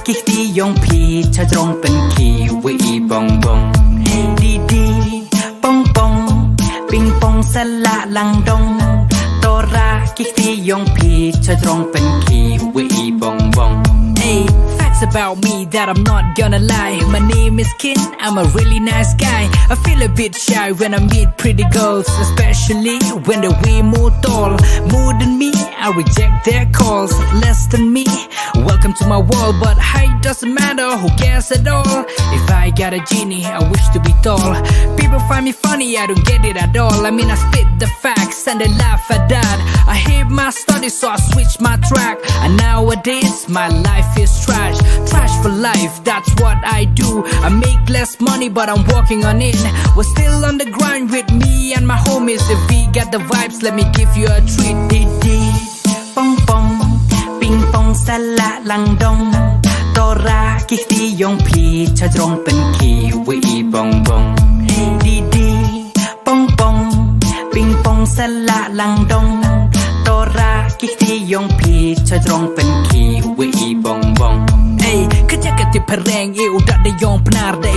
กิกตียงพีชะจงเป็นขีวีบองบองดีดีปองปองปิงปองสละลังดงโตรากิกตียงพีชะจงเป็นขีวีบองบองFacts about me that I'm not gonna lie. My name is Kin, I'm a really nice guy. I feel a bit shy when I meet pretty girls, especially when they're way more tall. More than me, I reject their calls. Less than me, welcome to my world. But height doesn't matter, who cares at all? If I got a genie, I wish to be tall. People find me funny, I don't get it at all. I mean, I spit the facts and they laugh at that. I hate my studies, so I switch my track. And nowadays, my life is trash for life, that's what I do. I make less money but I'm working on it. We're still on the grind with me and my homies. If we got the vibes, let me give you a treat. Didi Pongpong, Ping Pong Sala Lang Dong Tora Kikti Yong Pi Cha Jong Pen Ki Wee Bong Bong Didi Pongpong, Ping Pong Sala Lang Dong Tora Kikti Yong Pi Cha Jong Pen Ki Wee Bong Bong Kerja ketip pereng, udah de yong penar de